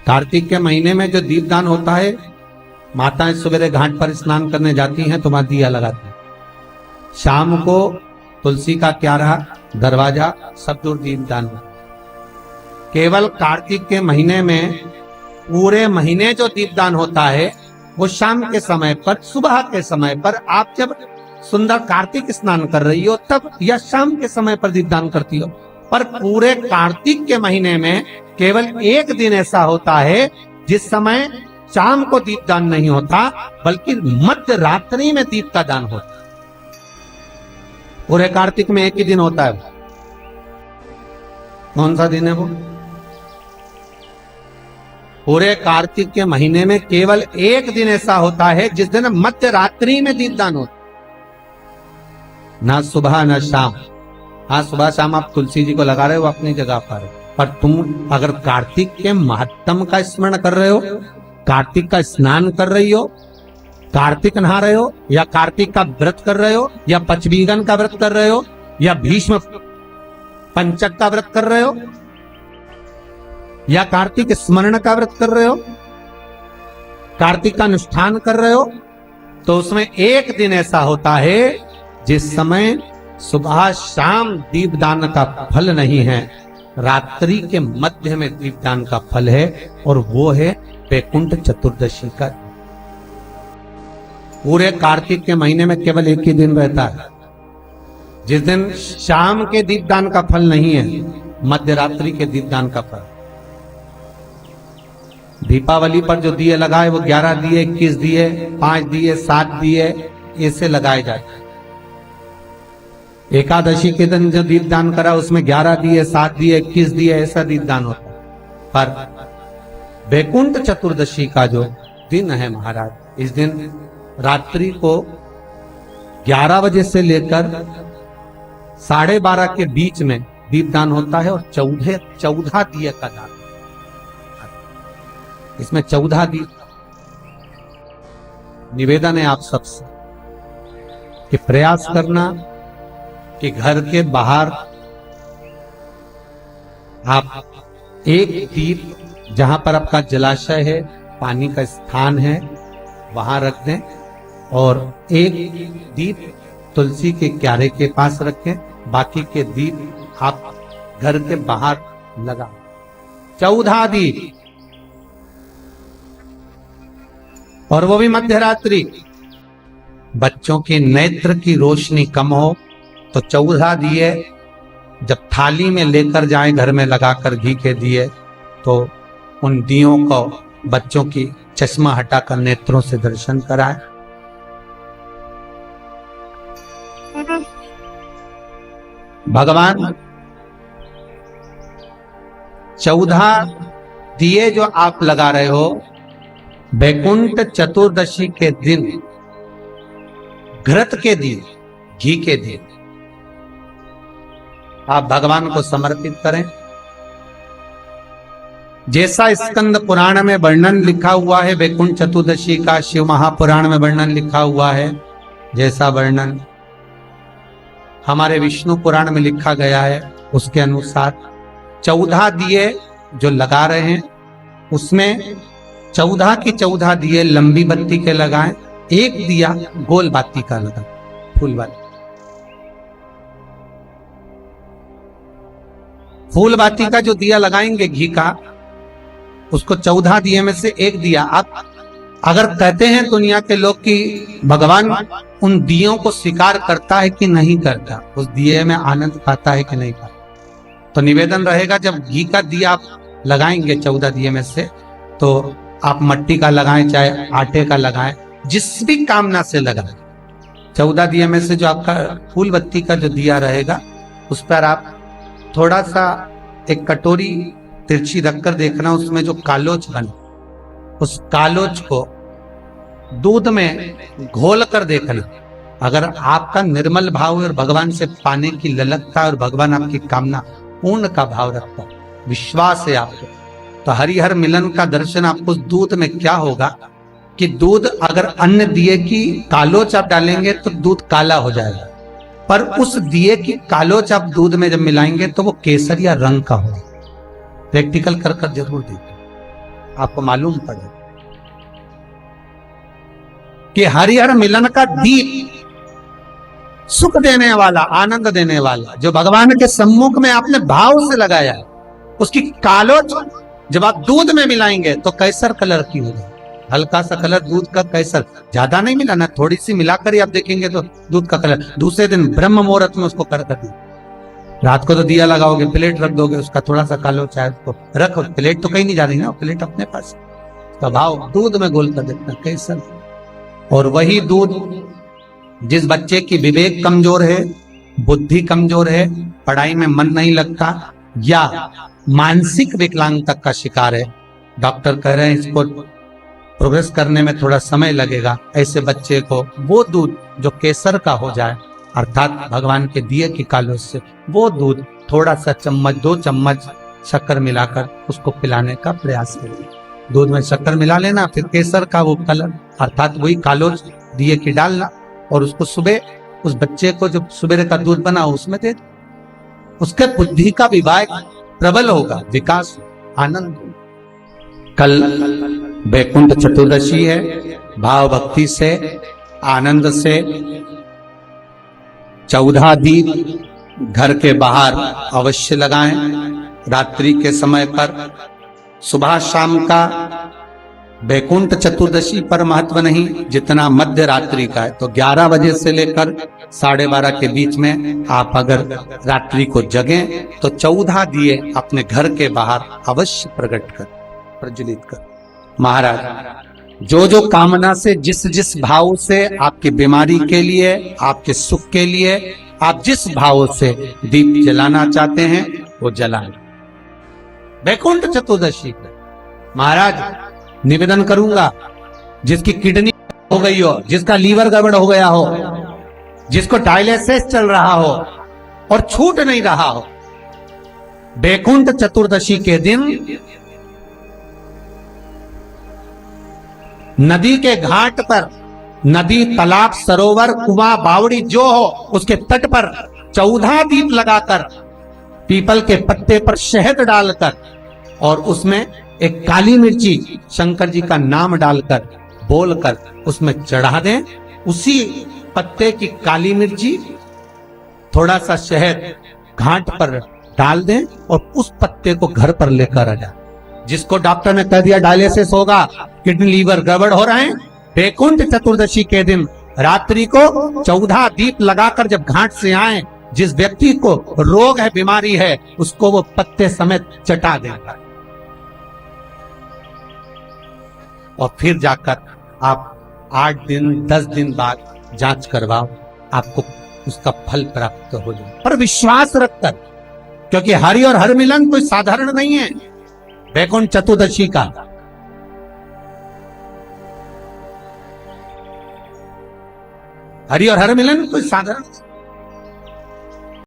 कार्तिक के महीने में जो दीपदान होता है, माताएं सवेरे घाट पर स्नान करने जाती हैं तो वहां दिया लगाती हैं। शाम को तुलसी का क्यारा, दरवाजा सब दूर दीपदान। केवल कार्तिक के महीने में, पूरे महीने जो दीपदान होता है वो शाम के समय पर, सुबह के समय पर, आप जब सुंदर कार्तिक स्नान कर रही हो तब, या शाम के समय पर दीपदान करती हो। पर पूरे कार्तिक के महीने में केवल एक दिन ऐसा होता है जिस समय शाम को दीपदान नहीं होता, बल्कि मध्य रात्रि में दीप का दान होता है। पूरे कार्तिक में एक ही दिन होता है। कौन सा दिन है वो? पूरे कार्तिक के महीने में केवल एक दिन ऐसा होता है जिस दिन मध्य रात्रि में दीपदान होता, ना सुबह ना शाम। हाँ, सुबह शाम आप तुलसी जी को लगा रहे हो अपनी जगह पर तुम अगर कार्तिक के महत्तम का स्मरण कर रहे हो, कार्तिक का स्नान कर रही हो, कार्तिक नहा रहे हो, या कार्तिक का व्रत कर रहे हो, या पचवीगन का व्रत कर रहे हो, या भीष्म पंचक का व्रत कर रहे हो, या कार्तिक स्मरण का व्रत कर रहे हो, कार्तिक का अनुष्ठान कर रहे हो, तो उसमें एक दिन ऐसा होता है जिस समय सुबह शाम दीपदान का फल नहीं है, रात्रि के मध्य में दीपदान का फल है, और वो है वैकुंठ चतुर्दशी का। पूरे कार्तिक के महीने में केवल एक ही दिन रहता है जिस दिन शाम के दीपदान का फल नहीं है, मध्य रात्रि के दीपदान का फल। दीपावली पर जो दिए लगाए वो 11 दिए, 21 दिए, 5 दिए, 7 दिए, ऐसे लगाए जाते हैं। एकादशी के दिन जो दीपदान करा उसमें 11 दिए, 7 दिए, 21 दिए, ऐसा दीपदान होता है। पर वैकुंठ चतुर्दशी का जो दिन है महाराज, इस दिन रात्रि को 11 बजे से लेकर 12:30 के बीच में दीपदान होता है, और 14 दिए का दान। इसमें 14 दीप। निवेदन है आप सबसे कि प्रयास करना कि घर के बाहर आप एक दीप, जहां पर आपका जलाशय है, पानी का स्थान है, वहां रख दें, और एक दीप तुलसी के क्यारे के पास रखें, बाकी के दीप आप घर के बाहर लगा। 14 दीप, और वो भी मध्य रात्रि। बच्चों के नेत्र की रोशनी कम हो तो 14 दिए जब थाली में लेकर जाएं, घर में लगाकर घी के दिए, तो उन दियों को बच्चों की चश्मा हटाकर नेत्रों से दर्शन कराएं। भगवान 14 दिए जो आप लगा रहे हो, वैकुंठ चतुर्दशी के दिन, घृत के दिन, घी के दिन आप भगवान को समर्पित करें। जैसा स्कंद पुराण में वर्णन लिखा हुआ है वैकुंठ चतुर्दशी का, शिव महापुराण में वर्णन लिखा हुआ है, जैसा वर्णन हमारे विष्णु पुराण में लिखा गया है, उसके अनुसार 14 दिए जो लगा रहे हैं, उसमें 14 की 14 दिए लंबी बत्ती के लगाएं, एक दिया गोल बाती का लगाएं, फूल बाती। फूल बाती का जो दिया लगाएंगे घी का, उसको 14 दिए में से एक दिया। आप अगर कहते हैं दुनिया के लोग कि भगवान उन दियों को स्वीकार करता है कि नहीं करता, उस दिए में आनंद पाता है कि नहीं पाता, तो निवेदन रहेगा जब घी का दिया आप लगाएंगे 14 दिए में से, तो आप मट्टी का लगाएं चाहे आटे का लगाएं, जिस भी कामना से लगाएं। 14 दिए में से जो आपका फूल बत्ती का जो दिया रहेगा, उस पर आप थोड़ा सा एक कटोरी तिरछी रखकर देखना, उसमें जो कालोच बने, उस कालोच को दूध में घोल कर देखना। अगर आपका निर्मल भाव है और भगवान से पाने की ललकता और भगवान आपकी कामना पूर्ण का भाव रखता है, विश्वास है आपको, तो हरिहर मिलन का दर्शन आपको दूध में क्या होगा कि दूध, अगर अन्य दिए की कालोच आप डालेंगे तो दूध काला हो जाएगा, पर उस दिए की कालोच आप दूध में जब मिलाएंगे तो वो केसरिया रंग का होगा। प्रैक्टिकल कर जरूर देखिए। आपको मालूम पड़े कि हरिहर मिलन का दीप, सुख देने वाला, आनंद देने वाला, जो भगवान के सम्मुख में आपने भाव से लगाया है, उसकी कालोच जब आप दूध में मिलाएंगे तो कैसर कलर की होगी। हल्का सा कलर दूध का कैसर, ज्यादा नहीं मिलाना, थोड़ी सी मिलाकर ही आप देखेंगे तो दूध का कलर। दूसरे दिन ब्रह्म मुहूर्त में उसको कर दी। रात को तो दिया लगाओगे, प्लेट रख दोगे, उसका थोड़ा सा कालो चाहे उसको रखो, प्लेट तो कहीं नहीं जा रही ना, प्लेट अपने पास। तो भाव दूध में घोल कर देना कैसर। और वही दूध जिस बच्चे की विवेक कमजोर है, बुद्धि कमजोर है, पढ़ाई में मन नहीं लगता, या मानसिक विकलांगता का शिकार है, डॉक्टर कह रहे हैं इसको प्रोग्रेस करने में थोड़ा समय लगेगा, ऐसे बच्चे को वो दूध जो केसर का हो जाए, अर्थात भगवान के दिए की कालों से, वो दूध थोड़ा सा चम्मच 2 चम्मच शक्कर मिलाकर उसको पिलाने का प्रयास करें। दूध में शक्कर मिला लेना, फिर केसर का वो कलर अर्थात वही कालोज दिए की डालना, और उसको सुबह उस बच्चे को जो सुबह का दूध बना उसमें दे, उसके बुद्धि का विवेक प्रबल होगा, विकास, आनंद। कल वैकुंठ चतुर्दशी है, भाव भक्ति से, आनंद से 14 दीप घर के बाहर अवश्य लगाएं। रात्रि के समय पर, सुबह शाम का वैकुंठ चतुर्दशी पर महत्व नहीं जितना मध्य रात्रि का है। तो 11 बजे से लेकर 12:30 के बीच में आप अगर रात्रि को जगें तो 14 दिए अपने घर के बाहर अवश्य प्रकट कर, प्रज्वलित कर। महाराज जो जो कामना से, जिस जिस भाव से, आपकी बीमारी के लिए, आपके सुख के लिए, आप जिस भाव से दीप जलाना चाहते हैं वो जलाएं। वैकुंठ चतुर्दशी पर महाराज निवेदन करूंगा, जिसकी किडनी हो गई हो, जिसका लीवर गड़बड़ हो गया हो, जिसको डायलिसिस चल रहा हो और छूट नहीं रहा हो, वैकुंठ चतुर्दशी के दिन नदी के घाट पर, नदी, तालाब, सरोवर, कुआं, बावड़ी जो हो, उसके तट पर 14 दीप लगाकर, पीपल के पत्ते पर शहद डालकर और उसमें एक काली मिर्ची शंकर जी का नाम डालकर, बोलकर उसमें चढ़ा दें। उसी पत्ते की काली मिर्ची, थोड़ा सा शहद घाट पर डाल दें और उस पत्ते को घर पर लेकर आ जाए। जिसको डॉक्टर ने कह दिया डायलिसिस होगा, किडनी लीवर गड़बड़ हो रहे हैं, वैकुंठ चतुर्दशी के दिन रात्रि को 14 दीप लगाकर जब घाट से आए, जिस व्यक्ति को रोग है, बीमारी है, उसको वो पत्ते समेत चटा देगा। और फिर जाकर आप 8 दिन 10 दिन बाद जांच करवाओ, आपको उसका फल प्राप्त हो जाए, पर विश्वास रखकर, क्योंकि हरि और हर मिलन कोई साधारण नहीं है। वैकुंठ चतुर्दशी का हरि और हर मिलन कोई साधारण